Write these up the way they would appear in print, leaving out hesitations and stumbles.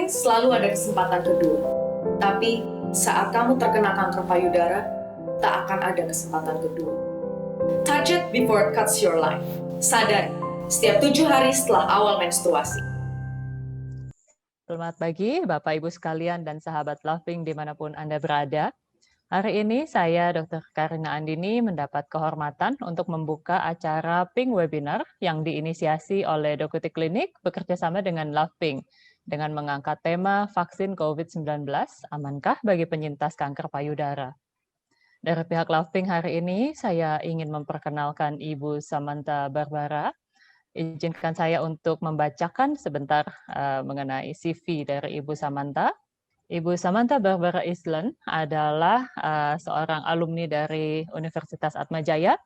Laughing selalu ada kesempatan kedua. Tapi saat kamu terkena kanker payudara, tak akan ada kesempatan kedua. Touch it before it cuts your life. Sadari, setiap 7 hari setelah awal menstruasi. Selamat pagi Bapak Ibu sekalian dan sahabat Laughing dimanapun Anda berada. Hari ini saya Dr. Karina Andini mendapat kehormatan untuk membuka acara Pink Webinar yang diinisiasi oleh Dokuti Klinik bekerjasama dengan Laughing dengan mengangkat tema vaksin COVID-19 amankah bagi penyintas kanker payudara. Dari pihak Laughing hari ini saya ingin memperkenalkan Ibu Samantha Barbara. Izinkan saya untuk membacakan sebentar mengenai CV dari Ibu Samantha. Ibu Samantha Barbara Islan adalah seorang alumni dari Universitas Atmajaya,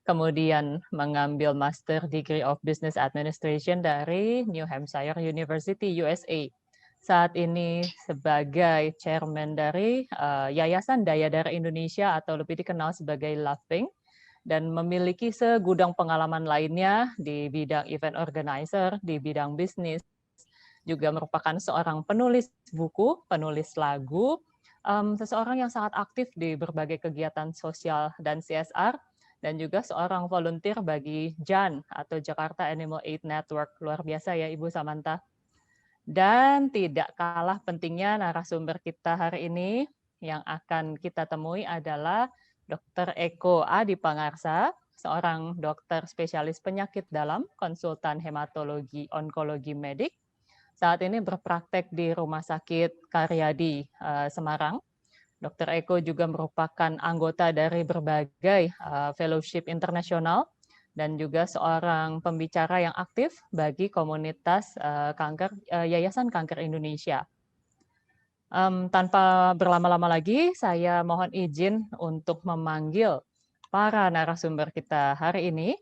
kemudian mengambil Master Degree of Business Administration dari New Hampshire University, USA. Saat ini sebagai chairman dari Yayasan Daya Darah Indonesia atau lebih dikenal sebagai Laughing, dan memiliki segudang pengalaman lainnya di bidang event organizer, di bidang bisnis, juga merupakan seorang penulis buku, penulis lagu, seseorang yang sangat aktif di berbagai kegiatan sosial dan CSR, dan juga seorang volunteer bagi JAN atau Jakarta Animal Aid Network. Luar biasa ya Ibu Samantha. Dan tidak kalah pentingnya narasumber kita hari ini yang akan kita temui adalah Dr. Eko Adi Pangarsa, seorang dokter spesialis penyakit dalam, konsultan hematologi onkologi medik. Saat ini berpraktek di Rumah Sakit Karyadi, Semarang. Dr. Eko juga merupakan anggota dari berbagai fellowship internasional dan juga seorang pembicara yang aktif bagi komunitas Yayasan Kanker Indonesia. Tanpa berlama-lama lagi, saya mohon izin untuk memanggil para narasumber kita hari ini.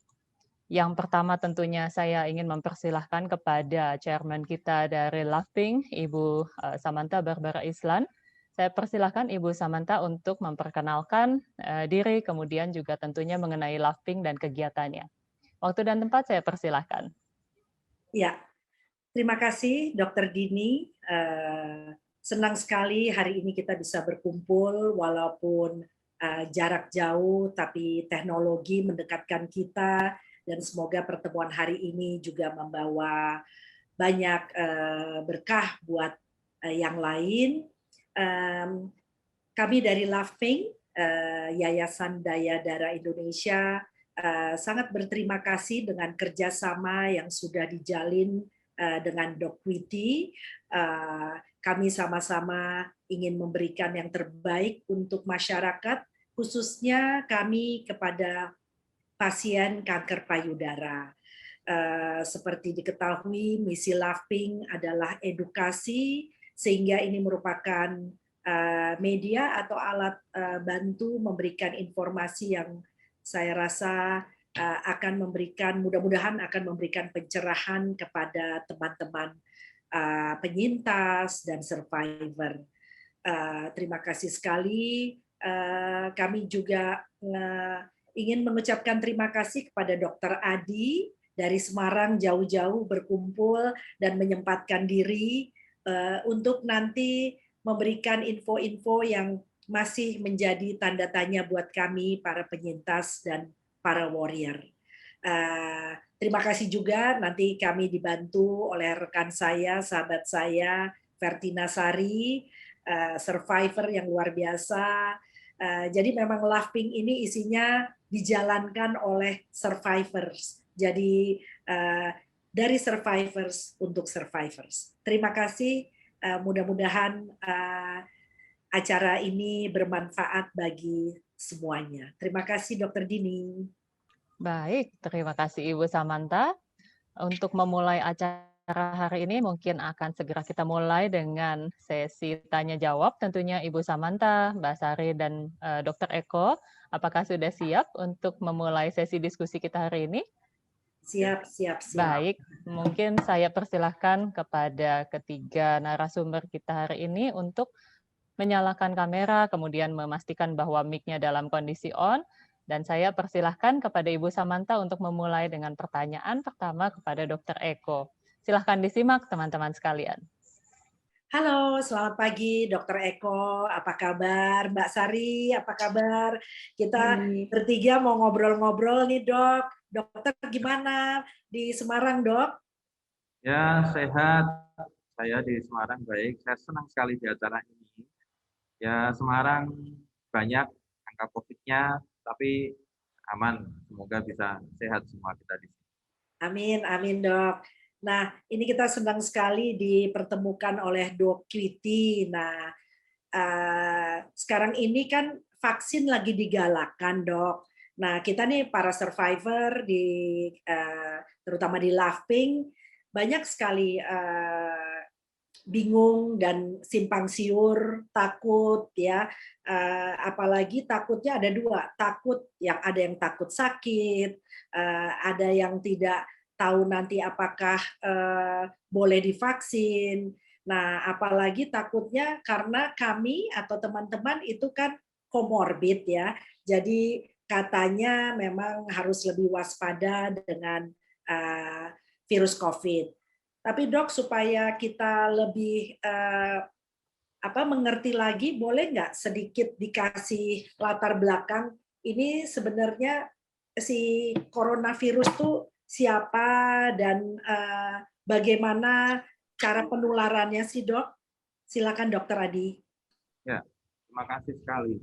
Yang pertama tentunya saya ingin mempersilahkan kepada chairman kita dari Laughing, Ibu Samantha Barbara Islan. Saya persilahkan Ibu Samantha untuk memperkenalkan diri, kemudian juga tentunya mengenai Laughing dan kegiatannya. Waktu dan tempat saya persilahkan. Ya, terima kasih Dr. Dini. Senang sekali hari ini kita bisa berkumpul walaupun jarak jauh, tapi teknologi mendekatkan kita. Dan semoga pertemuan hari ini juga membawa banyak berkah buat yang lain. Kami dari Laughing, Yayasan Daya Darah Indonesia, sangat berterima kasih dengan kerjasama yang sudah dijalin dengan Dokuti. Kami sama-sama ingin memberikan yang terbaik untuk masyarakat, khususnya kami kepada pasien kanker payudara. Seperti diketahui, misi Laughing adalah edukasi, sehingga ini merupakan media atau alat bantu memberikan informasi yang saya rasa akan memberikan, mudah-mudahan akan memberikan pencerahan kepada teman-teman penyintas dan survivor. Terima kasih sekali. Kami juga ingin mengucapkan terima kasih kepada Dr. Adi dari Semarang jauh-jauh berkumpul dan menyempatkan diri untuk nanti memberikan info-info yang masih menjadi tanda tanya buat kami para penyintas dan para warrior. Terima kasih juga, nanti kami dibantu oleh rekan saya, sahabat saya, Vertina Sari, survivor yang luar biasa. Jadi memang Laughing ini isinya dijalankan oleh survivors. Jadi dari survivors untuk survivors. Terima kasih. Mudah-mudahan acara ini bermanfaat bagi semuanya. Terima kasih Dr. Dini. Baik, terima kasih Ibu Samantha. Untuk memulai acara hari ini mungkin akan segera kita mulai dengan sesi tanya jawab. Tentunya Ibu Samantha, Mbak Sari, dan Dr. Eko, apakah sudah siap untuk memulai sesi diskusi kita hari ini? Siap. Baik, mungkin saya persilahkan kepada ketiga narasumber kita hari ini untuk menyalakan kamera, kemudian memastikan bahwa mic-nya dalam kondisi on, dan saya persilahkan kepada Ibu Samantha untuk memulai dengan pertanyaan pertama kepada Dr. Eko. Silahkan disimak teman-teman sekalian. Halo, selamat pagi Dokter Eko, apa kabar? Mbak Sari, apa kabar? Kita Baik. bertiga mau ngobrol-ngobrol nih Dok. Dokter gimana di Semarang Dok? Ya, sehat. Saya di Semarang baik. Saya senang sekali di acara ini. Ya, Semarang banyak angka COVID-nya, tapi aman. Semoga bisa sehat semua kita di sini. Amin, amin Dok. Nah, ini kita senang sekali dipertemukan oleh Dok Kwiti. Nah, sekarang ini kan vaksin lagi digalakkan Dok. Nah, kita nih para survivor terutama di Laughing banyak sekali bingung dan simpang siur, takut ya. Apalagi takutnya ada dua, takut yang ada yang takut sakit, ada yang tidak tahu nanti apakah boleh divaksin. Nah, apalagi takutnya karena kami atau teman-teman itu kan komorbid ya. Jadi katanya memang harus lebih waspada dengan virus COVID. Tapi Dok, supaya kita lebih mengerti lagi, boleh nggak sedikit dikasih latar belakang ini sebenarnya si coronavirus tuh siapa dan bagaimana cara penularannya sih Dok? Silakan Dokter Adi. Ya, terima kasih sekali.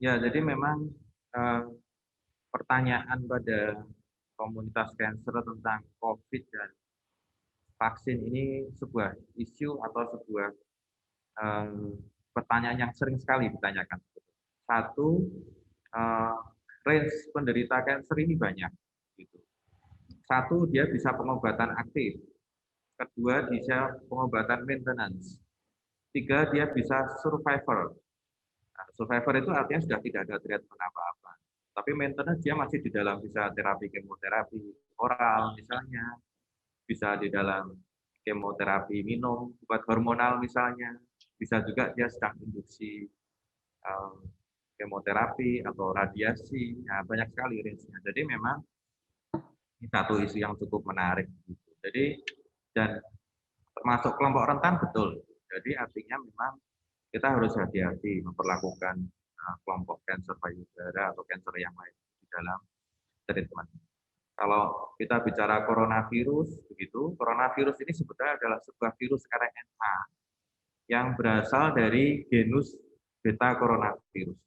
Ya, jadi memang eh, pertanyaan pada komunitas cancer tentang COVID dan vaksin ini sebuah isu atau sebuah eh, pertanyaan yang sering sekali ditanyakan. Satu, eh, range penderita cancer ini banyak. Gitu. Satu, dia bisa pengobatan aktif. Kedua, bisa pengobatan maintenance. Tiga, dia bisa survivor. Nah, survivor itu artinya sudah tidak ada treatment apa-apa. Tapi maintenance dia masih di dalam bisa terapi kemoterapi oral misalnya, bisa di dalam kemoterapi minum, obat hormonal misalnya, bisa juga dia sedang induksi kemoterapi atau radiasi, nah, banyak sekali range-nya. Jadi memang ini satu isu yang cukup menarik. Gitu. Jadi dan termasuk kelompok rentan betul. Jadi artinya memang kita harus hati-hati memperlakukan kelompok kanker payudara atau kanker yang lain di dalam treatment. Kalau kita bicara coronavirus, begitu, coronavirus ini sebetulnya adalah sebuah virus RNA yang berasal dari genus beta coronavirus.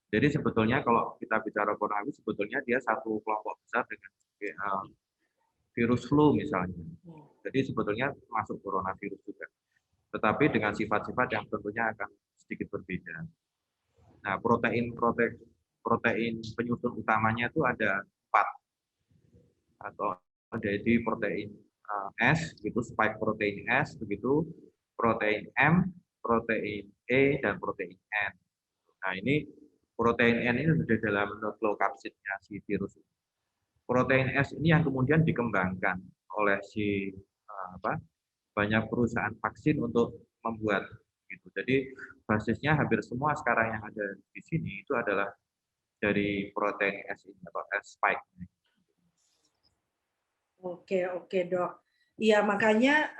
Jadi sebetulnya kalau kita bicara coronavirus, sebetulnya dia satu kelompok besar dengan virus flu misalnya. Jadi sebetulnya masuk coronavirus juga. Tetapi dengan sifat-sifat yang tentunya akan sedikit berbeda. Nah, protein penyusun utamanya itu ada 4 atau jadi protein S, begitu spike protein S, begitu protein M, protein E, dan protein N. Nah, ini protein N ini sudah dalam nucleocapsid-nya si virus. Protein S ini yang kemudian dikembangkan oleh si banyak perusahaan vaksin untuk membuat gitu. Jadi basisnya hampir semua sekarang yang ada di sini itu adalah dari protein S ini atau S spike. Oke Dok. Iya makanya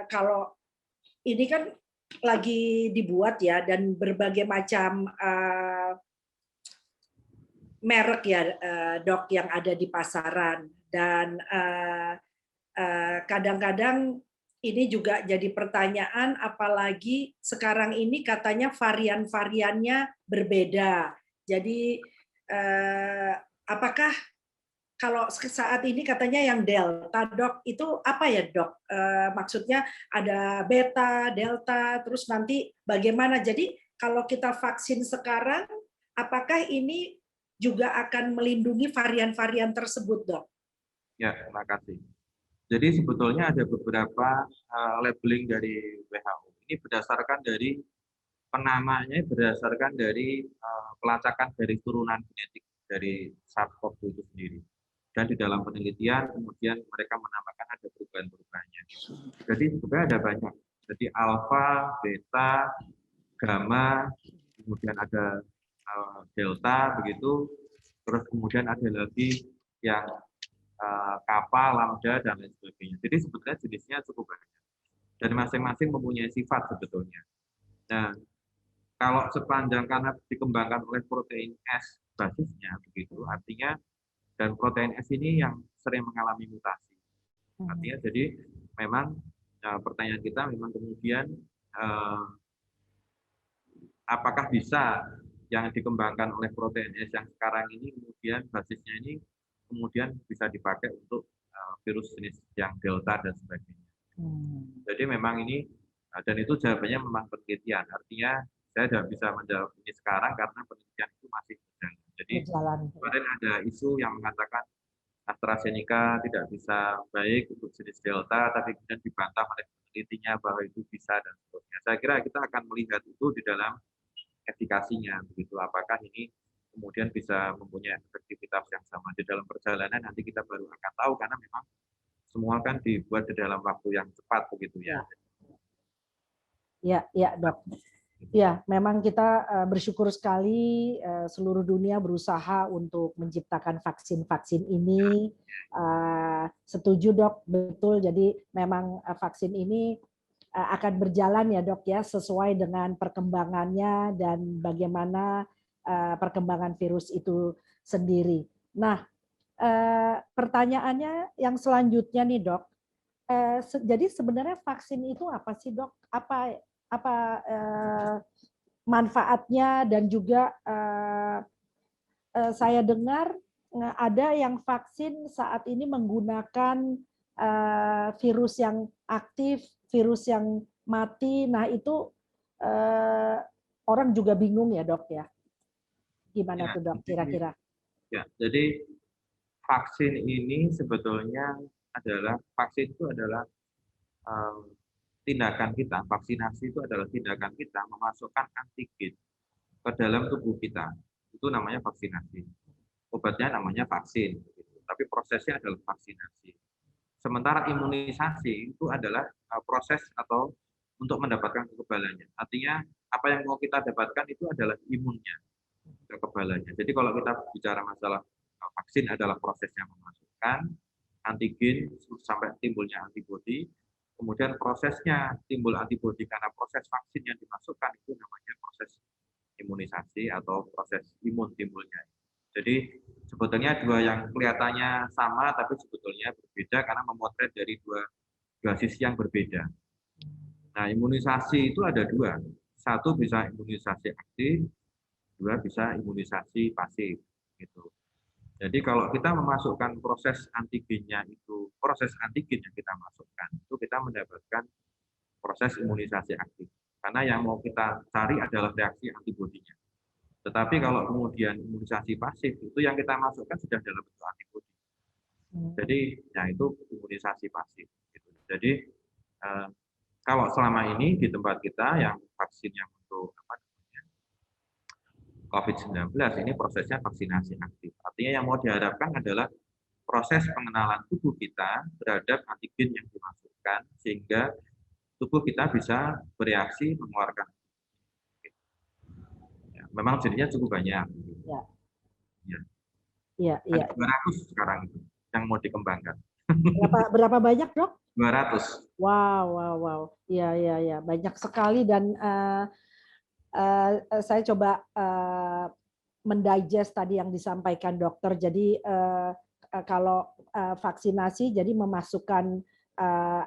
kalau ini kan lagi dibuat ya dan berbagai macam merek ya Dok yang ada di pasaran dan kadang-kadang ini juga jadi pertanyaan apalagi sekarang ini katanya varian-variannya berbeda. Jadi apakah kalau saat ini katanya yang Delta, Dok, itu apa ya, Dok? Maksudnya ada Beta, Delta, terus nanti bagaimana? Jadi kalau kita vaksin sekarang, apakah ini juga akan melindungi varian-varian tersebut, Dok? Ya, terima kasih. Jadi sebetulnya ada beberapa labeling dari WHO. Ini berdasarkan dari penamanya, berdasarkan dari pelacakan dari turunan genetik dari SARS-CoV-2 itu sendiri. Dan di dalam penelitian kemudian mereka menamakan ada perubahan-perubahannya. Jadi sebenarnya ada banyak. Jadi alfa, beta, gamma, kemudian ada delta begitu, terus kemudian ada lagi yang kappa, lambda dan lain sebagainya. Jadi sebetulnya jenisnya cukup banyak. dan masing-masing mempunyai sifat sebetulnya. Nah, kalau sepanjang karena dikembangkan oleh protein S basisnya begitu, artinya dan protein S ini yang sering mengalami mutasi. Artinya jadi memang pertanyaan kita memang kemudian apakah bisa yang dikembangkan oleh protein S yang sekarang ini kemudian basisnya ini kemudian bisa dipakai untuk virus jenis yang delta dan sebagainya. Jadi memang ini dan itu jawabannya memang penelitian. Artinya saya tidak bisa menjawab ini sekarang karena penelitian itu masih berjalan. Jadi kemarin ada isu yang mengatakan AstraZeneca tidak bisa baik untuk jenis delta, tapi kemudian dibantah oleh penelitinya bahwa itu bisa dan seterusnya. Saya kira kita akan melihat itu di dalam efikasinya, begitu. Apakah ini kemudian bisa mempunyai efektivitas yang sama di dalam perjalanan, nanti kita baru akan tahu karena memang semua kan dibuat di dalam waktu yang cepat begitu ya. Ya, Dok. Ya, memang kita bersyukur sekali seluruh dunia berusaha untuk menciptakan vaksin-vaksin ini. Setuju, Dok, betul. Jadi memang vaksin ini akan berjalan ya, Dok ya, sesuai dengan perkembangannya dan bagaimana perkembangan virus itu sendiri. Nah, pertanyaannya yang selanjutnya nih, Dok. Jadi sebenarnya vaksin itu apa sih, Dok? Apa manfaatnya dan juga saya dengar ada yang vaksin saat ini menggunakan virus yang aktif, virus yang mati. Nah itu orang juga bingung ya, Dok ya. Gimana tuh, Dok, kira-kira? Ya, jadi vaksin ini sebetulnya adalah vaksin itu adalah tindakan kita, vaksinasi itu adalah tindakan kita memasukkan antigen ke dalam tubuh kita. Itu namanya vaksinasi. Obatnya namanya vaksin, tapi prosesnya adalah vaksinasi. Sementara imunisasi itu adalah proses atau untuk mendapatkan kekebalannya. Artinya apa yang mau kita dapatkan itu adalah imunnya, kekebalannya. Jadi kalau kita bicara masalah vaksin adalah prosesnya memasukkan antigen sampai timbulnya antibodi. Kemudian prosesnya timbul antibodi karena proses vaksin yang dimasukkan itu namanya proses imunisasi atau proses imun timbulnya. Jadi sebetulnya dua yang kelihatannya sama tapi sebetulnya berbeda karena memotret dari dua sisi yang berbeda. Nah, imunisasi itu ada dua. Satu bisa imunisasi aktif, dua bisa imunisasi pasif. Gitu. Jadi kalau kita memasukkan proses antigennya itu, proses antigen yang kita masukkan, itu kita mendapatkan proses imunisasi aktif. Karena yang mau kita cari adalah reaksi antibodinya. Tetapi kalau kemudian imunisasi pasif, itu yang kita masukkan sudah dalam bentuk antibodi. Jadi, ya itu imunisasi pasif. Gitu. Jadi, kalau selama ini di tempat kita yang vaksin yang untuk COVID-19 ini prosesnya vaksinasi aktif. Artinya yang mau diharapkan adalah proses pengenalan tubuh kita terhadap antigen yang dimasukkan sehingga tubuh kita bisa bereaksi mengeluarkan. Ya, memang jenisnya cukup banyak. Ya. Ada 200 sekarang itu yang mau dikembangkan. Berapa banyak, Dok? 200. Wow. Iya. Banyak sekali dan saya coba mendigest tadi yang disampaikan dokter. Jadi kalau vaksinasi jadi memasukkan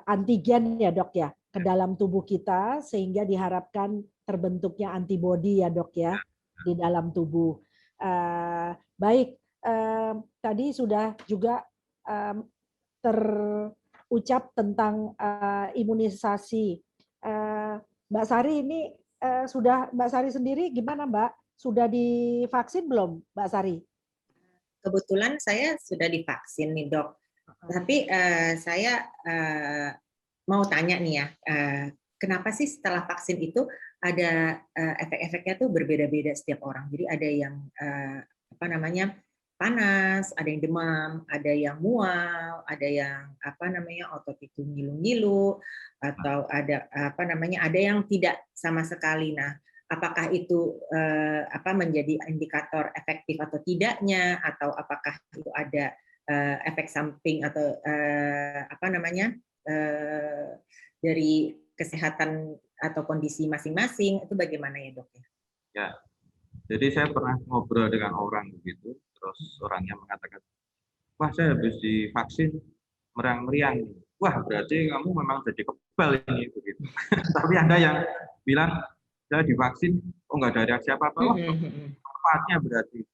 antigen ya, Dok ya, ke dalam tubuh kita sehingga diharapkan terbentuknya antibodi ya, Dok ya, di dalam tubuh. Baik, tadi sudah juga terucap tentang imunisasi. Mbak Sari ini Mbak Sari sendiri gimana, Mbak? Sudah divaksin belum, Mbak Sari? Kebetulan saya sudah divaksin nih, Dok. Tapi saya mau tanya nih ya, kenapa sih setelah vaksin itu ada efek-efeknya tuh berbeda-beda setiap orang. Jadi ada yang panas, ada yang demam, ada yang mual, ada yang otot itu ngilu-ngilu, atau ada ada yang tidak sama sekali. Nah, apakah itu menjadi indikator efektif atau tidaknya, atau apakah itu ada efek samping atau dari kesehatan atau kondisi masing-masing, itu bagaimana ya dok? Ya, jadi saya pernah ngobrol dengan orang begitu, terus orangnya mengatakan, wah saya habis divaksin meriang-meriang. Wah berarti kamu memang jadi kebal ini begitu. Tapi ada yang bilang saya divaksin, oh nggak ada reaksi apa-apa, wah manfaatnya berarti.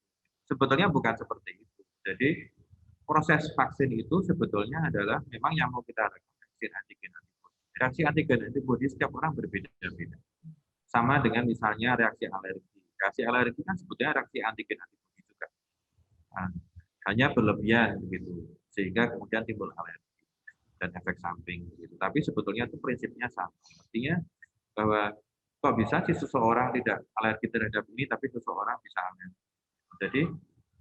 Sebetulnya bukan seperti itu. Jadi proses vaksin itu sebetulnya adalah memang yang mau kita lakukan vaksin antigen antibodi. Reaksi antigen antibodi setiap orang berbeda-beda. Sama dengan misalnya reaksi alergi. Reaksi alergi kan sebetulnya reaksi antigen antibodi juga. Nah, hanya berlebihan begitu, sehingga kemudian timbul alergi dan efek samping. Begitu. Tapi sebetulnya itu prinsipnya sama. Artinya bahwa kok bisa sih seseorang tidak alergi terhadap ini, tapi seseorang bisa alergi. Jadi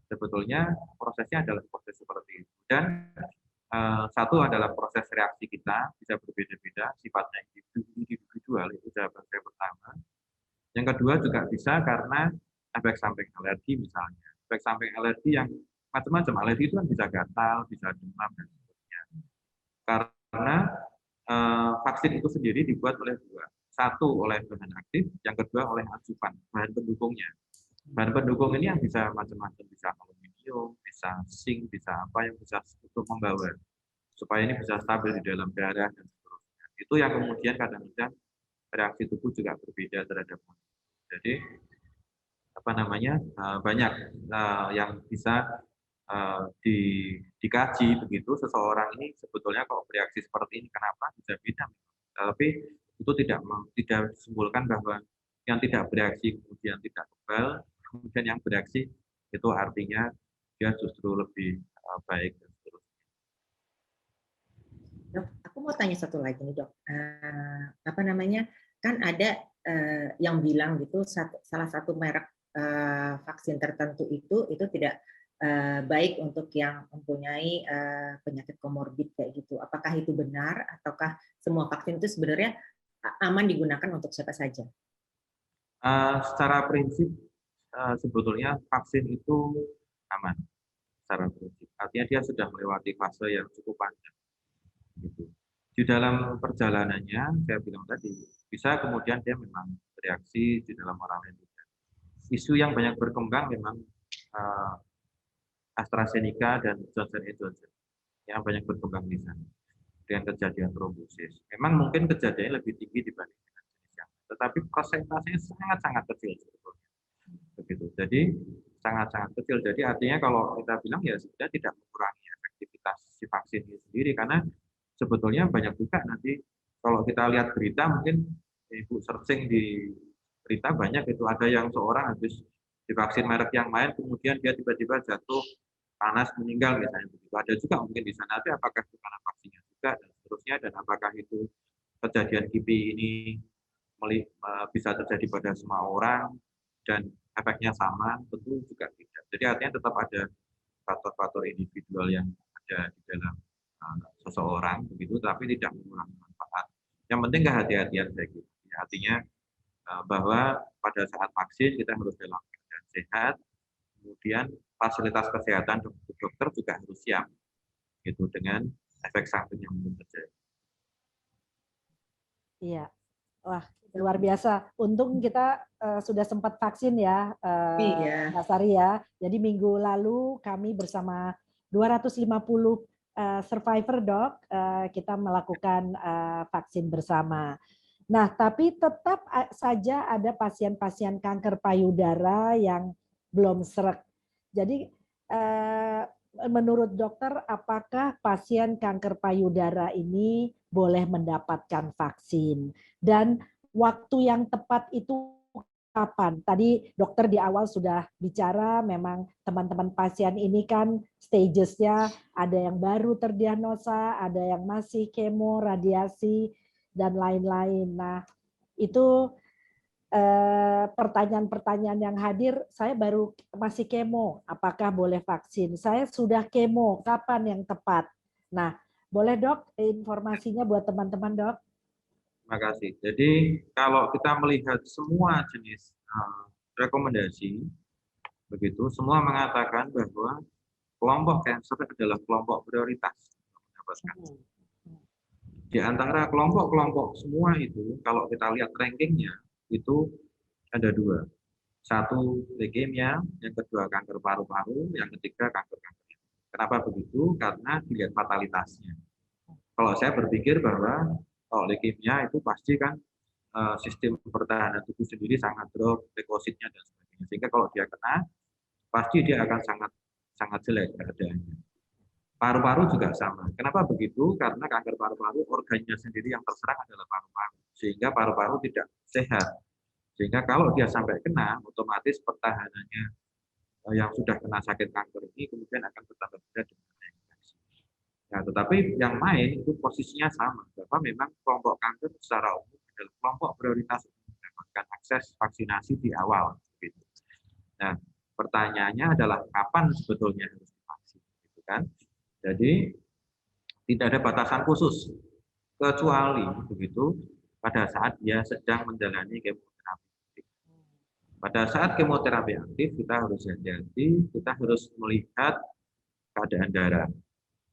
sebetulnya prosesnya adalah proses seperti itu. Dan satu adalah proses reaksi kita bisa berbeda-beda, sifatnya individual, itu jawaban saya pertama. Yang kedua juga bisa karena efek samping alergi misalnya. Efek samping alergi yang macam-macam, alergi itu kan bisa gatal, bisa demam, dan sebagainya. Karena vaksin itu sendiri dibuat oleh dua. Satu oleh bahan aktif, yang kedua oleh adjuvan, bahan pendukungnya. Bahan pendukung ini yang bisa macam-macam, bisa aluminium, bisa zinc, bisa apa yang bisa untuk membawa supaya ini bisa stabil di dalam darah dan seterusnya. Itu yang kemudian kadang-kadang reaksi tubuh juga berbeda terhadap. Jadi apa namanya banyak yang bisa dikaji begitu seseorang ini sebetulnya kalau bereaksi seperti ini kenapa bisa beda. Tapi itu tidak disimpulkan bahwa yang tidak bereaksi kemudian tidak kebal, kemudian yang bereaksi itu artinya dia justru lebih baik dan seterusnya. Dok, aku mau tanya satu lagi nih dok. Apa namanya? Kan ada yang bilang gitu salah satu merek vaksin tertentu itu tidak baik untuk yang mempunyai penyakit komorbid kayak gitu. Apakah itu benar ataukah semua vaksin itu sebenarnya aman digunakan untuk siapa saja? Secara prinsip sebetulnya vaksin itu aman secara prinsip. Artinya dia sudah melewati fase yang cukup panjang. Gitu. Di dalam perjalanannya, saya bilang tadi, bisa kemudian dia memang bereaksi di dalam orang lain. Isu yang banyak berkembang memang AstraZeneca dan Johnson & Johnson yang banyak berkembang di sana dengan kejadian trombosis. Memang mungkin kejadiannya lebih tinggi dibanding dengan jenis yang lain, tetapi persentasenya sangat-sangat kecil sebetulnya. Begitu. Jadi sangat-sangat kecil. Jadi artinya kalau kita bilang ya sebenarnya tidak mengurangi efektivitas si vaksin ini sendiri karena sebetulnya banyak juga nanti kalau kita lihat berita mungkin Ibu searching di berita banyak itu ada yang seorang habis divaksin merek yang lain kemudian dia tiba-tiba jatuh panas meninggal misalnya begitu. Ada juga mungkin di sana, tapi apakah itu karena vaksinnya juga dan seterusnya dan apakah itu kejadian KIPI ini bisa terjadi pada semua orang dan efeknya sama, tentu juga tidak. Jadi artinya tetap ada faktor-faktor individual yang ada di dalam seseorang begitu, tapi tidak mengurangi manfaat. Yang penting kehati-hatian saya gitu. Artinya bahwa pada saat vaksin kita harus dalam keadaan sehat, kemudian fasilitas kesehatan dokter juga harus siap gitu dengan efek samping yang mungkin terjadi. Iya, wah luar biasa. Untung kita sudah sempat vaksin ya, Mbak Sari ya. Jadi minggu lalu kami bersama 250 survivor dok, kita melakukan vaksin bersama. Nah, tapi tetap saja ada pasien-pasien kanker payudara yang belum sreg. Jadi menurut dokter, apakah pasien kanker payudara ini boleh mendapatkan vaksin? Dan waktu yang tepat itu kapan? Tadi dokter di awal sudah bicara, memang teman-teman pasien ini kan stagesnya ada yang baru terdiagnosa, ada yang masih kemo, radiasi, dan lain-lain. Nah, itu pertanyaan-pertanyaan yang hadir, saya baru masih kemo, apakah boleh vaksin? Saya sudah kemo, kapan yang tepat? Nah, boleh dok informasinya buat teman-teman dok? Terima kasih. Jadi kalau kita melihat semua jenis rekomendasi, begitu, semua mengatakan bahwa kelompok cancer adalah kelompok prioritas untuk mendapatkan. Di antara kelompok-kelompok semua itu, kalau kita lihat rankingnya, itu ada dua. Satu leukemia, yang kedua kanker paru-paru, yang ketiga kanker-kanker. Kenapa begitu? Karena dilihat fatalitasnya. Kalau saya berpikir bahwa kalau leukemia itu pasti kan sistem pertahanan tubuh sendiri sangat drop, leukositnya dan sebagainya. Sehingga kalau dia kena, pasti dia akan sangat jelek keadaannya. Paru-paru juga sama. Kenapa begitu? Karena kanker paru-paru organnya sendiri yang terserang adalah paru-paru. Sehingga paru-paru tidak sehat. Sehingga kalau dia sampai kena, otomatis pertahanannya yang sudah kena sakit kanker ini kemudian akan bertambah berat dengan infeksi. Nah, tetapi yang lain itu posisinya sama. Bahwa memang kelompok kanker secara umum adalah kelompok prioritas untuk mendapatkan akses vaksinasi di awal. Nah, pertanyaannya adalah kapan sebetulnya harus divaksin, gitu kan? Jadi tidak ada batasan khusus kecuali begitu pada saat dia sedang menjalani kemoterapi aktif. Pada saat kemoterapi aktif kita harus hati-hati, kita harus melihat keadaan darah.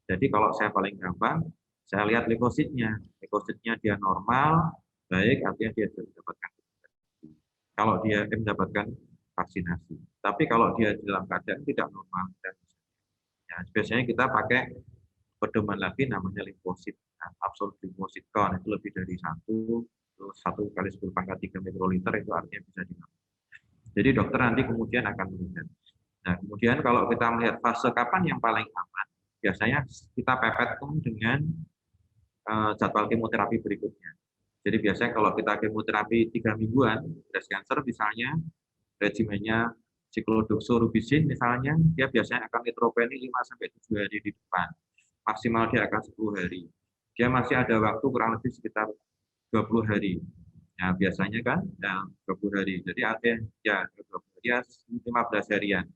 Jadi kalau saya paling gampang, saya lihat leukositnya. Leukositnya dia normal, baik artinya dia sudah mendapatkan vaksinasi. Kalau dia mendapatkan vaksinasi. Tapi kalau dia dalam keadaan tidak normal dan ya, biasanya kita pakai pedoman lagi namanya limfosit, absolute lymphocyte count itu lebih dari 1 kali 10 pangkat 3 mikroliter itu artinya bisa dilakukan. Jadi dokter nanti kemudian akan melihat. Nah kemudian kalau kita melihat fase kapan yang paling aman, biasanya kita pepetkan dengan jadwal kemoterapi berikutnya. Jadi biasanya kalau kita kemoterapi 3 mingguan, breast cancer misalnya, regimennya siklodoxorubicin misalnya, dia biasanya akan neutropenia 5-7 hari di depan. Maksimal dia akan 10 hari. Dia masih ada waktu kurang lebih sekitar 20 hari. Nah, biasanya kan 20 hari. Jadi artinya ya 20 hari ya 15 harian.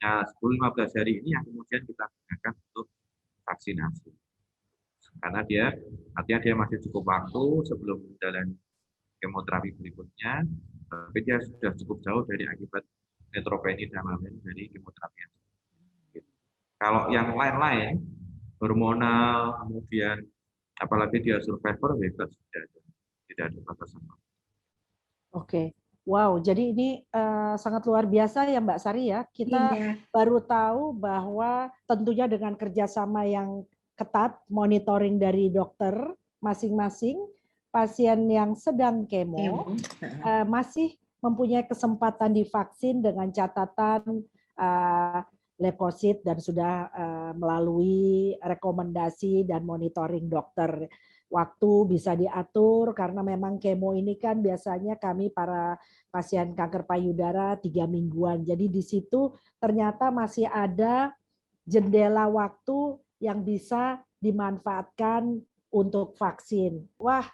Nah, 10-15 hari ini yang kemudian kita gunakan untuk vaksinasi. Karena dia artinya dia masih cukup waktu sebelum menjalani kemoterapi berikutnya, tapi dia sudah cukup jauh dari akibat neutropenia dan lain dari kemoterapi. Kalau yang lain-lain, hormonal, kemudian apalagi dia survivor, bebas tidak ada batasan. Oke, wow. Jadi ini sangat luar biasa ya Mbak Sari ya. Kita baru tahu bahwa tentunya dengan kerjasama yang ketat, monitoring dari dokter masing-masing, pasien yang sedang kemo masih mempunyai kesempatan divaksin dengan catatan leukosit dan sudah melalui rekomendasi dan monitoring dokter. Waktu bisa diatur karena memang kemo ini kan biasanya kami para pasien kanker payudara 3 mingguan. Jadi di situ ternyata masih ada jendela waktu yang bisa dimanfaatkan untuk vaksin. Wah,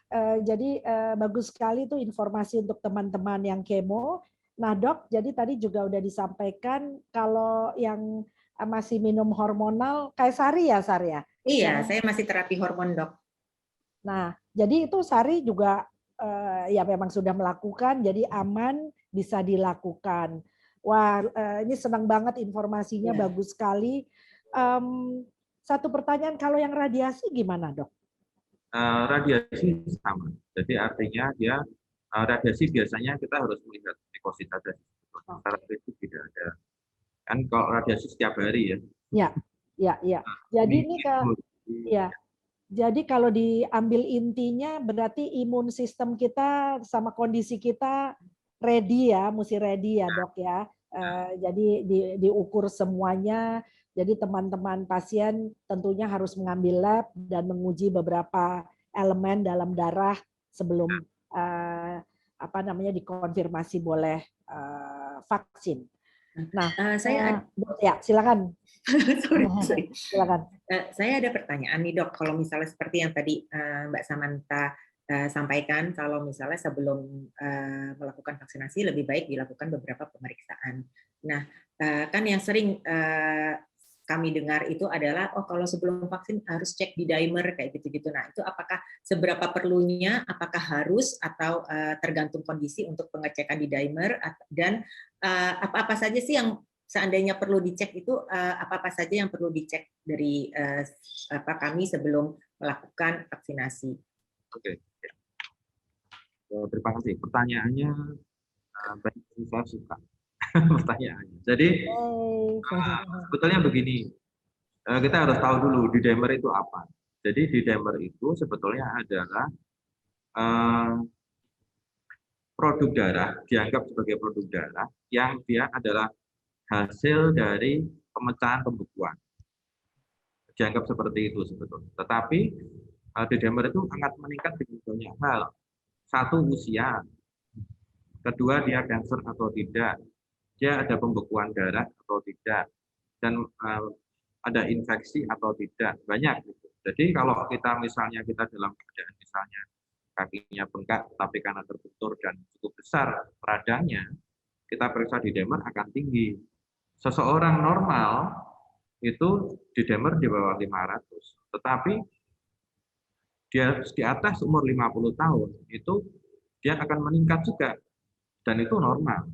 jadi bagus sekali tuh informasi untuk teman-teman yang kemo. Nah dok, jadi tadi juga udah disampaikan kalau yang masih minum hormonal, kayak Sari ya, Sari ya? Iya, saya masih terapi hormon dok. Nah, jadi itu Sari juga ya memang sudah melakukan, jadi aman bisa dilakukan. Wah, ini senang banget informasinya, bagus sekali. Satu pertanyaan, kalau yang radiasi gimana dok? Radiasi sama, jadi artinya dia radiasi biasanya kita harus melihat leukosit ada. Secara itu tidak ada. Kan kalau radiasi setiap hari ya. Ya. Jadi ini jadi kalau diambil intinya berarti imun sistem kita sama kondisi kita ready ya, mesti ready ya dok ya. Jadi diukur semuanya. Jadi teman-teman pasien tentunya harus mengambil lab dan menguji beberapa elemen dalam darah sebelum dikonfirmasi boleh vaksin. Nah, silakan. Sorry. Silakan. Saya ada pertanyaan nih dok, kalau misalnya seperti yang tadi Mbak Samantha sampaikan, kalau misalnya sebelum melakukan vaksinasi lebih baik dilakukan beberapa pemeriksaan. Nah, kan yang sering kami dengar itu adalah kalau sebelum vaksin harus cek di dimer kayak gitu-gitu. Nah, itu apakah seberapa perlunya, apakah harus atau tergantung kondisi untuk pengecekan di dimer, dan apa-apa saja sih yang seandainya perlu dicek itu, apa-apa saja yang perlu dicek dari kami sebelum melakukan vaksinasi. Oke. Terima kasih. Pertanyaannya baik, saya suka pertanyaannya. Jadi sebetulnya begini, kita harus tahu dulu D-dimer itu apa. Jadi D-dimer itu sebetulnya adalah produk darah, dianggap sebagai produk darah yang dia adalah hasil dari pemecahan pembekuan. Dianggap seperti itu sebetulnya. Tetapi D-dimer itu sangat meningkat dengan banyak hal. Satu, usia. Kedua, dia kanker atau tidak. Dia ada pembekuan darah atau tidak. Dan ada infeksi atau tidak. Banyak. Jadi kalau kita misalnya kita dalam keadaan misalnya kakinya bengkak, tapi karena terbentur dan cukup besar radangnya, kita periksa D-dimer akan tinggi. Seseorang normal itu D-dimer di bawah 500. Tetapi dia di atas umur 50 tahun, itu dia akan meningkat juga. Dan itu normal.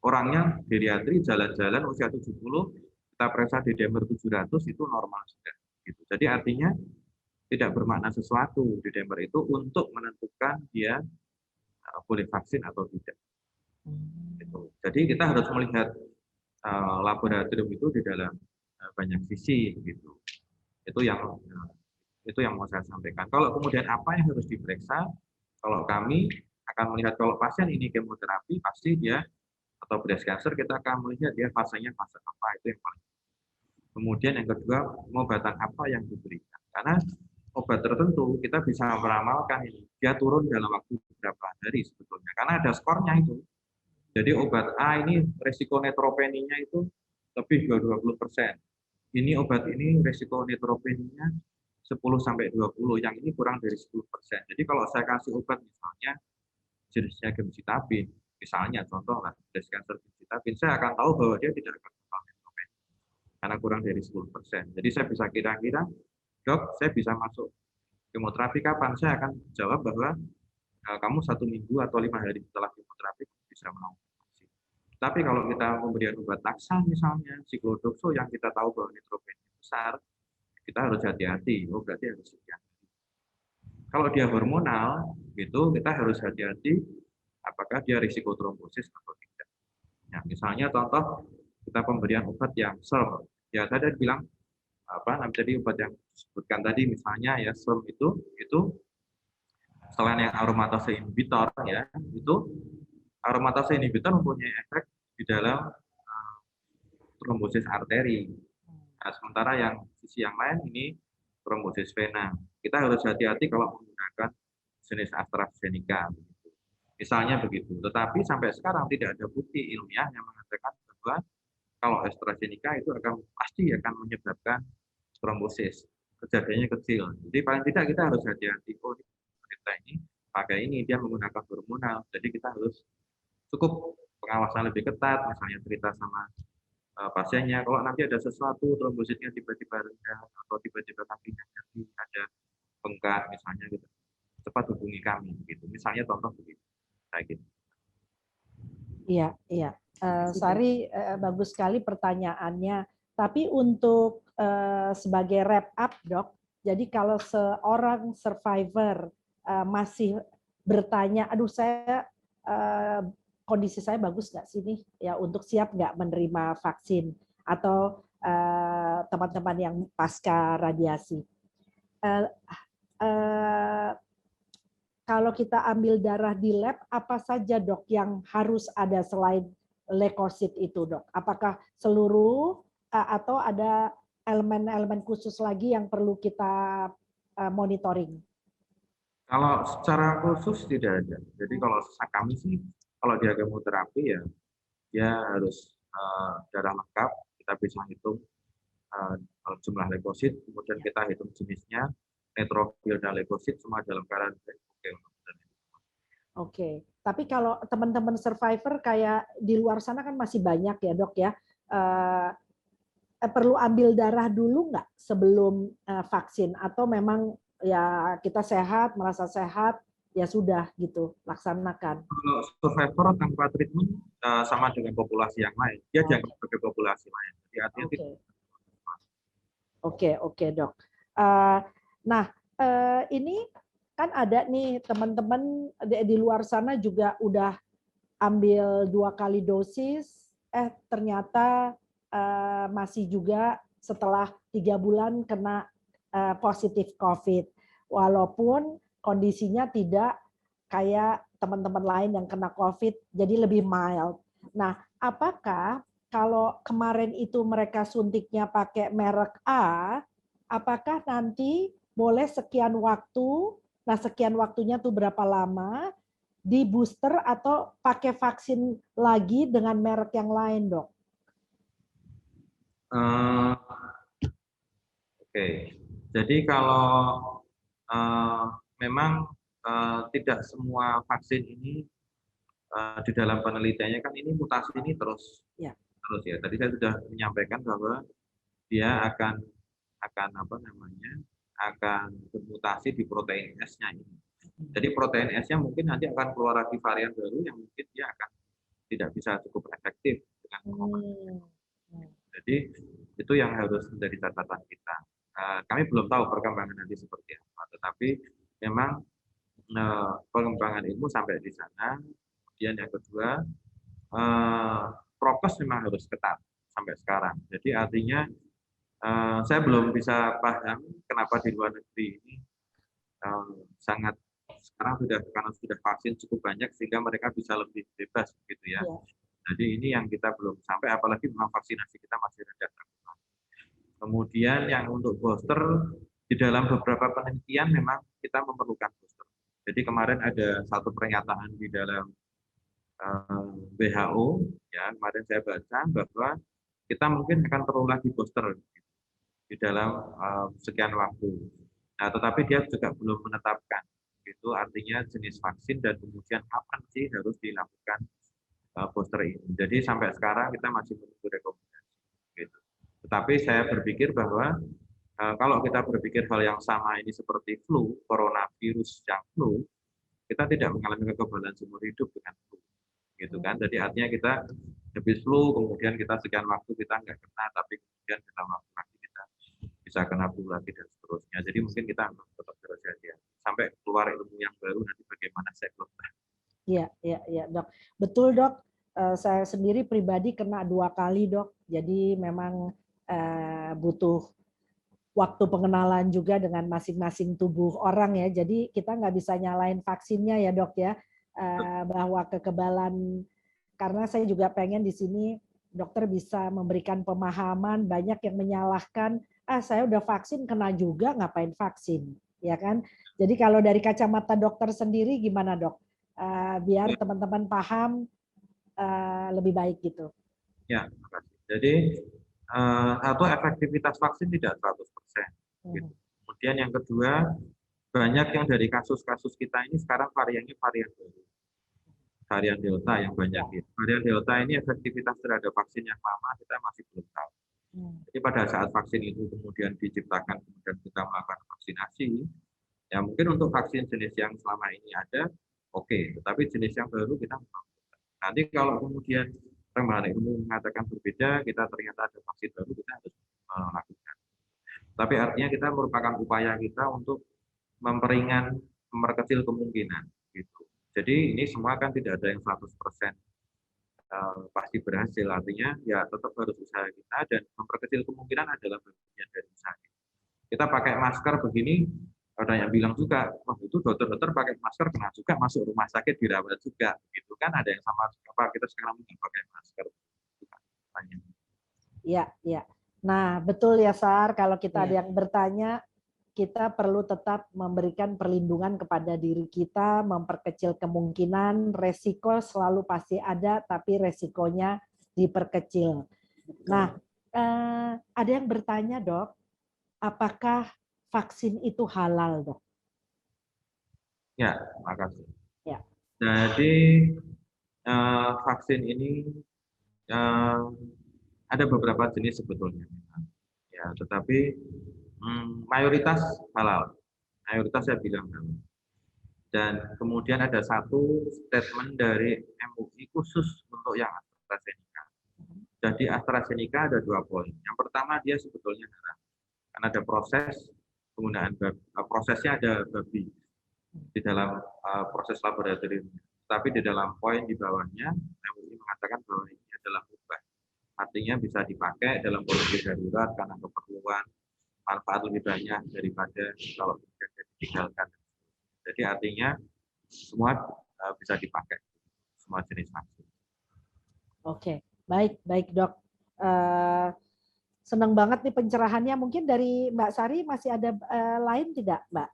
Orangnya geriatri, jalan-jalan, usia 70, kita periksa D-dimer 700, itu normal juga. Gitu. Jadi artinya tidak bermakna sesuatu D-dimer itu untuk menentukan dia boleh vaksin atau tidak. Gitu. Jadi kita harus melihat laboratorium itu di dalam banyak sisi. Gitu. Itu yang mau saya sampaikan. Kalau kemudian apa yang harus diperiksa, kalau kami akan melihat kalau pasien ini kemoterapi, pasti dia atau breast cancer kita akan melihat dia fasenya fase apa, itu yang paling. Kemudian yang kedua, pengobatan apa yang diberikan. Karena obat tertentu kita bisa meramalkan ini dia turun dalam waktu beberapa hari sebetulnya karena ada skornya itu. Jadi obat A ini resiko neutropeninya itu lebih 20%. Ini obat ini resiko neutropeninya 10 sampai 20, yang ini kurang dari 10%. Jadi kalau saya kasih obat misalnya jenisnya gemcitabin, misalnya contoh lah breast cancer gemcitabin, saya akan tahu bahwa dia tidak akan neutropenia karena kurang dari 10%. Jadi saya bisa kira-kira, dok, saya bisa masuk kemoterapi kapan? Saya akan jawab bahwa kamu 1 minggu atau 5 hari setelah kemoterapi bisa melakukan vaksin. Tapi kalau kita memberikan obat taksan misalnya, siklodoxo yang kita tahu bahwa neutropenia besar, kita harus hati-hati. Oh, berarti harus hati-hati. Kalau dia hormonal, gitu, kita harus hati-hati apakah dia risiko trombosis atau tidak. Nah, misalnya contoh kita pemberian obat yang SERM. Ya, tadi bilang jadi obat yang disebutkan tadi misalnya ya SERM itu selain yang aromatase inhibitor ya, itu aromatase inhibitor mempunyai efek di dalam trombosis arteri. Nah, sementara yang sisi yang lain ini trombosis vena. Kita harus hati-hati kalau menggunakan jenis AstraZeneca. Misalnya begitu. Tetapi sampai sekarang tidak ada bukti ilmiah yang mengatakan bahwa kalau AstraZeneca itu pasti akan menyebabkan trombosis. Kejadiannya kecil. Jadi paling tidak kita harus hati-hati. Oh, kita ini pakai ini dia menggunakan hormonal. Jadi kita harus cukup pengawasan lebih ketat. Misalnya cerita sama pasiennya. Kalau nanti ada sesuatu trombositnya tiba-tiba rendah atau tiba-tiba kakinya jadi ada bengkak misalnya gitu, cepat hubungi kami. Gitu. Misalnya contoh begitu. Kayak gitu. Iya. Sari, bagus sekali pertanyaannya. Tapi untuk sebagai wrap up, dok, jadi kalau seorang survivor masih bertanya, aduh saya kondisi saya bagus nggak sih nih, ya untuk siap nggak menerima vaksin atau teman-teman yang pasca radiasi. Kalau kita ambil darah di lab, apa saja dok yang harus ada selain leukosit itu dok? Apakah seluruh atau ada elemen-elemen khusus lagi yang perlu kita monitoring? Kalau secara khusus tidak ada. Jadi kalau kami sih, kalau dia kemoterapi ya dia harus darah lengkap. Kita bisa hitung jumlah leukosit, kemudian kita hitung jenisnya, neutrofil dan leukosit semua dalam keadaan baik. Oke, tapi kalau teman-teman survivor kayak di luar sana kan masih banyak ya dok ya, perlu ambil darah dulu nggak sebelum vaksin atau memang ya kita sehat, merasa sehat, ya sudah gitu, laksanakan. Kalau survivor tanpa treatment sama dengan populasi yang lain, dia dianggap sebagai populasi lain. Jadi artinya Oke dok. Nah ini kan ada nih teman-teman di luar sana juga udah ambil 2 kali dosis, ternyata masih juga setelah 3 bulan kena positif COVID. Walaupun kondisinya tidak kayak teman-teman lain yang kena COVID, jadi lebih mild. Nah, apakah kalau kemarin itu mereka suntiknya pakai merek A, apakah nanti boleh sekian waktu, nah sekian waktunya tuh berapa lama, di booster atau pakai vaksin lagi dengan merek yang lain, Dok? Oke, jadi kalau memang tidak semua vaksin ini di dalam penelitiannya kan ini mutasi ini terus Ya. terus ya. Tadi saya sudah menyampaikan bahwa dia akan apa namanya akan bermutasi di protein S-nya ini. Jadi protein S-nya mungkin nanti akan keluar lagi varian baru yang mungkin dia akan tidak bisa cukup efektif dengan pengobatan. Jadi itu yang harus menjadi catatan kita. Kami belum tahu perkembangan nanti seperti apa, tetapi memang pengembangan ilmu sampai di sana. Kemudian yang kedua, prokes memang harus ketat sampai sekarang. Jadi artinya saya belum bisa paham kenapa di luar negeri ini sangat sekarang karena sudah vaksin cukup banyak sehingga mereka bisa lebih bebas begitu ya. Jadi ini yang kita belum sampai, apalagi memang vaksinasi kita masih rendah. Kemudian yang untuk booster di dalam beberapa penelitian memang kita memerlukan booster. Jadi kemarin ada satu pernyataan di dalam WHO ya, kemarin saya baca bahwa kita mungkin akan perlu lagi booster di dalam sekian waktu. Nah, tetapi dia juga belum menetapkan, itu artinya jenis vaksin dan kemudian kapan sih harus dilakukan booster ini. Jadi sampai sekarang kita masih menunggu rekomendasi. Gitu. Tetapi saya berpikir bahwa kalau kita berpikir hal yang sama ini seperti flu, coronavirus yang flu, kita tidak mengalami kekebalan seumur hidup dengan flu. Gitu kan. Jadi artinya kita habis flu, kemudian kita sekian waktu kita nggak kena, tapi kemudian dalam waktu lagi kita bisa kena flu lagi dan seterusnya. Jadi mungkin kita tetap berhati-hati sampai keluar ilmu yang baru nanti bagaimana saya belum tahu. Iya, Dok. Betul, Dok. Saya sendiri pribadi kena 2 kali, Dok. Jadi memang butuh waktu pengenalan juga dengan masing-masing tubuh orang ya. Jadi kita nggak bisa nyalain vaksinnya ya, Dok ya. Bahwa kekebalan, karena saya juga pengen di sini dokter bisa memberikan pemahaman. Banyak yang menyalahkan, saya udah vaksin kena juga, ngapain vaksin, ya kan? Jadi kalau dari kacamata dokter sendiri gimana, Dok? Biar teman-teman paham lebih baik gitu. Ya, terima kasih. Jadi atau efektivitas vaksin tidak 100%. Gitu. Kemudian yang kedua, banyak yang dari kasus-kasus kita ini sekarang variannya varian baru. Varian Delta yang banyak. Varian Delta ini efektivitas terhadap vaksin yang lama kita masih belum tahu. Jadi pada saat vaksin itu kemudian diciptakan, kemudian kita melakukan vaksinasi, ya mungkin untuk vaksin jenis yang selama ini ada, oke, tetapi jenis yang baru kita nanti kalau kemudian perkembangan ilmu mengatakan berbeda, kita ternyata ada vaksin baru, kita harus melakukan. Tapi artinya kita merupakan upaya kita untuk memperkecil kemungkinan. Gitu. Jadi ini semua kan tidak ada yang 100% pasti berhasil. Artinya ya tetap harus usaha kita dan memperkecil kemungkinan adalah bagian dari usaha kita. Kita pakai masker begini, ada yang bilang juga, wah itu dokter-dokter pakai masker kena juga masuk rumah sakit dirawat juga, gitu kan ada yang sama apa kita sekarang nggak pakai masker. Iya. Nah betul ya Sar, kalau kita ada yang bertanya, kita perlu tetap memberikan perlindungan kepada diri kita, memperkecil kemungkinan, resiko selalu pasti ada, tapi resikonya diperkecil. Nah ada yang bertanya, Dok, apakah vaksin itu halal, Dok? Ya, makasih. Ya. Jadi vaksin ini ada beberapa jenis sebetulnya, ya, tetapi mayoritas halal. Mayoritas saya bilang halal. Dan kemudian ada satu statement dari MUI khusus untuk yang AstraZeneca. Jadi AstraZeneca ada 2 poin. Yang pertama dia sebetulnya halal. Karena ada proses penggunaan prosesnya ada babi. di dalam proses laboratorium. Tapi di dalam poin di bawahnya, MUI mengatakan bahwa ini adalah mubah. Artinya bisa dipakai dalam kondisi darurat karena keperluan, manfaat lebih banyak daripada kalau ditinggalkan. Jadi artinya semua bisa dipakai, semua jenis vaksin. Oke, baik Dok. Senang banget nih pencerahannya. Mungkin dari Mbak Sari masih ada lain tidak, Mbak?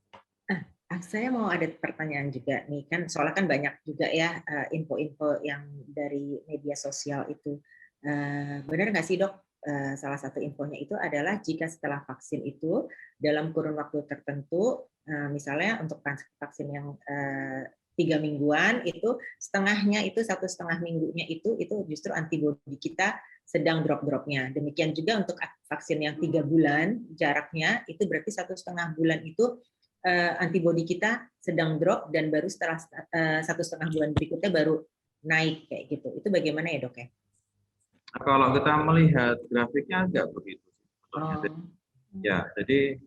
Saya mau ada pertanyaan juga nih, kan soalnya kan banyak juga ya info-info yang dari media sosial itu. Benar nggak sih dok? Salah satu infonya itu adalah jika setelah vaksin itu dalam kurun waktu tertentu, misalnya untuk vaksin yang 3 mingguan itu setengahnya itu 1,5 minggunya itu justru antibodi kita sedang drop-dropnya. Demikian juga untuk vaksin yang 3 bulan jaraknya itu berarti 1,5 bulan itu antibodi kita sedang drop dan baru setelah 1,5 bulan berikutnya baru naik kayak gitu. Itu bagaimana ya dok ya? Nah, kalau kita melihat grafiknya enggak begitu. Ya, jadi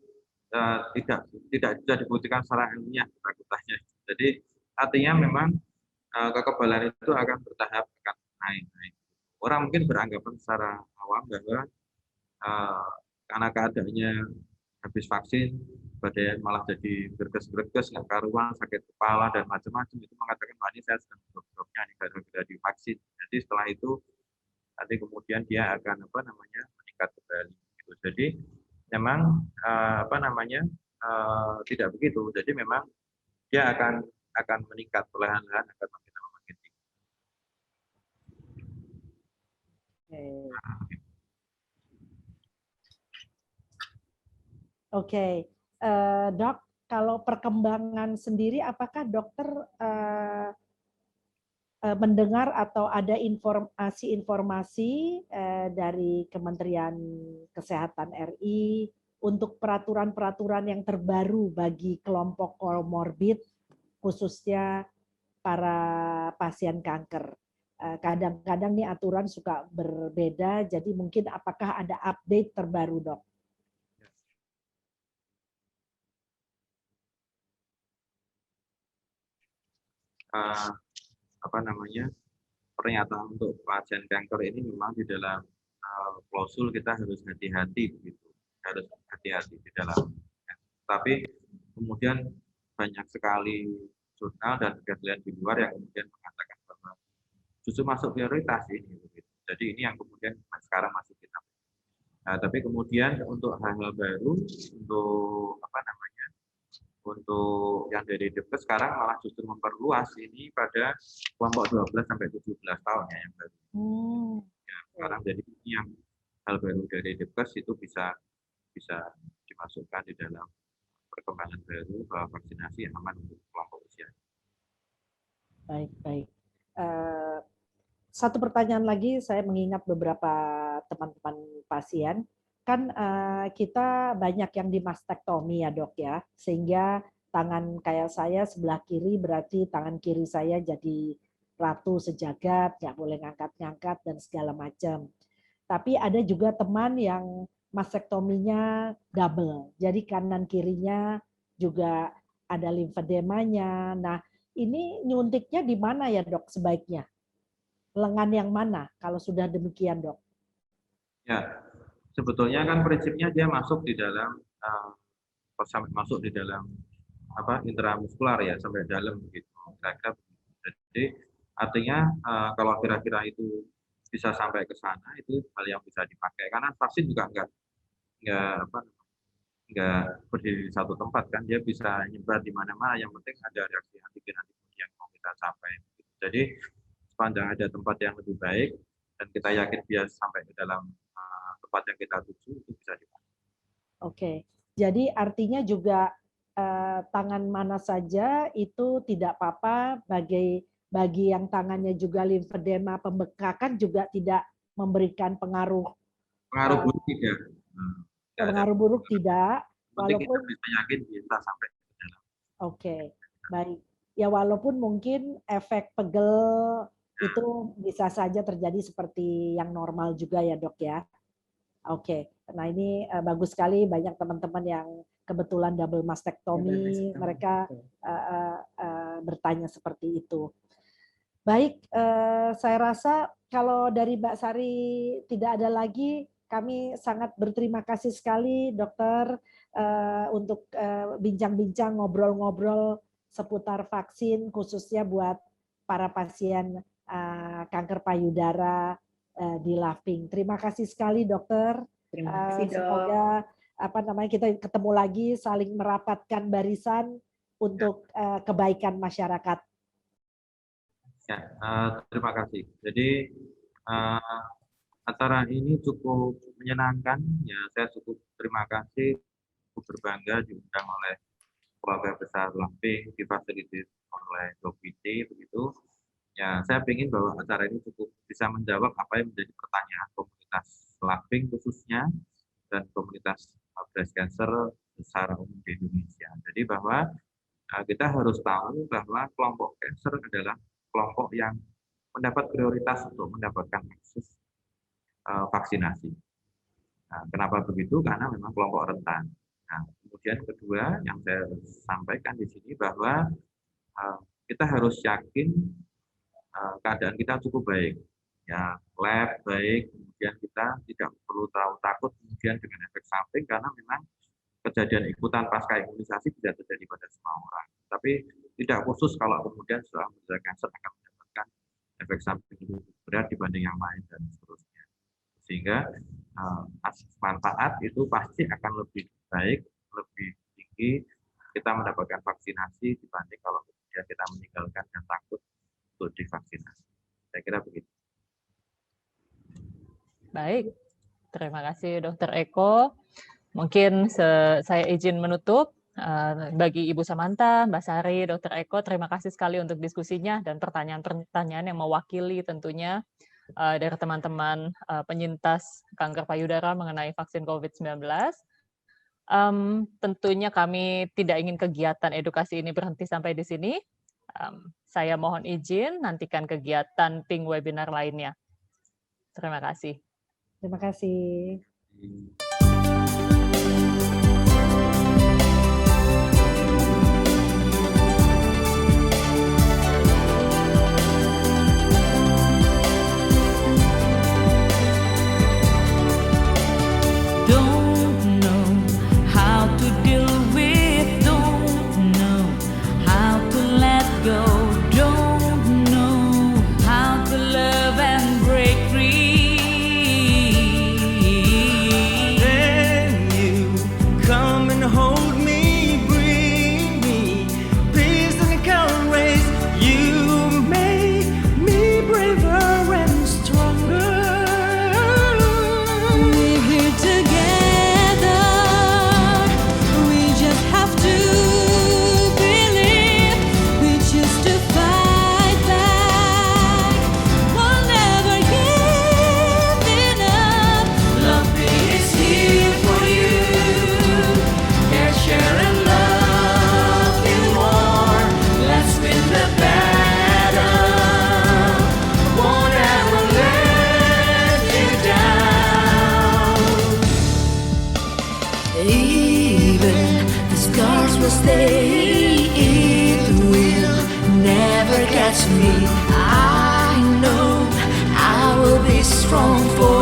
tidak bisa dibuktikan secara ilmiah ketakutannya. Jadi artinya memang kekebalan itu akan bertahap, akan naik. Orang mungkin beranggapan secara awam bahwa karena keadaannya habis vaksin badan malah jadi berges-berges, nggak karuan, sakit kepala dan macam-macam, itu mengatakan bahwa ini saya sedang drop-dropnya nih gara-gara divaksin. Jadi setelah itu nanti kemudian dia akan meningkat kembali. Gitu. Jadi memang tidak begitu. Jadi memang dia akan meningkat perlahan-lahan, akan makin lama makin tinggi. Oke. Dok, kalau perkembangan sendiri, apakah dokter mendengar atau ada informasi-informasi dari Kementerian Kesehatan RI untuk peraturan-peraturan yang terbaru bagi kelompok komorbid, khususnya para pasien kanker? Kadang-kadang nih aturan suka berbeda, jadi mungkin apakah ada update terbaru, dok? Pernyataan untuk pasien kanker ini memang di dalam klausul kita harus hati-hati begitu, harus hati-hati di dalam. Tapi kemudian banyak sekali jurnal dan kajian di luar yang kemudian mengatakan bahwa justru masuk prioritas ini begitu. Jadi ini yang kemudian sekarang masih kita. Nah, tapi kemudian untuk hal-hal baru, untuk yang dari Depkes sekarang malah justru memperluas ini pada kelompok 12 sampai 17 tahun ya yang baru. Ya, sekarang jadi ini yang hal baru dari Depkes itu bisa dimasukkan di dalam perkembangan baru bahwa vaksinasi yang aman untuk kelompok usia. Baik. Satu pertanyaan lagi, saya mengingat beberapa teman-teman pasien. Kan kita banyak yang dimastektomi ya dok ya, sehingga tangan kayak saya sebelah kiri berarti tangan kiri saya jadi ratu sejagat, nggak boleh ngangkat-ngangkat dan segala macam. Tapi ada juga teman yang mastektominya double, jadi kanan kirinya juga ada limfedemanya. Nah ini nyuntiknya di mana ya dok sebaiknya? Lengan yang mana kalau sudah demikian dok? Ya. Sebetulnya kan prinsipnya dia masuk di dalam masuk di dalam intramuskular ya sampai dalam begitu. Jadi artinya kalau kira-kira itu bisa sampai ke sana itu hal yang bisa dipakai karena vaksin juga nggak berdiri di satu tempat kan, dia bisa nyebar di mana-mana, yang penting ada reaksi antigen yang mau kita capai. Jadi sepanjang ada tempat yang lebih baik dan kita yakin dia sampai ke dalam tempat yang kita tuju itu bisa dipakai. Oke, jadi artinya juga tangan mana saja itu tidak apa-apa, bagi yang tangannya juga limfedema pembekakan juga tidak memberikan pengaruh buruk tidak. Pengaruh buruk tidak, walaupun kita bisa yakin bisa sampai ke dalam. Oke, baik. Ya walaupun mungkin efek pegel itu bisa saja terjadi seperti yang normal juga ya dok ya. Oke, nah ini bagus sekali, banyak teman-teman yang kebetulan double mastektomi, Double mereka mastectomy, bertanya seperti itu. Baik, saya rasa kalau dari Mbak Sari tidak ada lagi, kami sangat berterima kasih sekali dokter untuk bincang-bincang, ngobrol-ngobrol seputar vaksin khususnya buat para pasien kanker payudara di Lafing. Terima kasih sekali dokter. Terima kasih, Dok. Semoga kita ketemu lagi, saling merapatkan barisan untuk kebaikan masyarakat. Ya, terima kasih. Jadi acara ini cukup menyenangkan. Ya, saya cukup terima kasih, cukup berbangga diundang oleh keluarga besar Lafing, difasilitasi oleh Dokter begitu. Ya, saya ingin bahwa acara ini cukup bisa menjawab apa yang menjadi pertanyaan komunitas Lafing khususnya dan komunitas breast cancer secara umum di Indonesia. Jadi bahwa kita harus tahu bahwa kelompok cancer adalah kelompok yang mendapat prioritas untuk mendapatkan akses vaksinasi. Nah, kenapa begitu? Karena memang kelompok rentan. Nah, kemudian kedua yang saya sampaikan di sini bahwa kita harus yakin keadaan kita cukup baik. Ya, lab baik, kemudian kita tidak perlu terlalu takut kemudian dengan efek samping karena memang kejadian ikutan pasca imunisasi bisa terjadi pada semua orang. Tapi tidak khusus kalau kemudian setelah menderita kanker akan mendapatkan efek samping lebih berat dibanding yang lain dan seterusnya. Sehingga manfaat itu pasti akan lebih baik, lebih tinggi kita mendapatkan vaksinasi dibanding kalau kemudian kita meninggalkan dan takut untuk divaksinasi. Saya kira begitu. Baik, terima kasih Dr. Eko. Mungkin saya izin menutup. Bagi Ibu Samantha, Mbak Sari, Dr. Eko, terima kasih sekali untuk diskusinya dan pertanyaan-pertanyaan yang mewakili tentunya dari teman-teman penyintas kanker payudara mengenai vaksin COVID-19. Tentunya kami tidak ingin kegiatan edukasi ini berhenti sampai di sini. Saya mohon izin nantikan kegiatan Pink webinar lainnya. Terima kasih. Terima kasih. Me, I know I will be strong for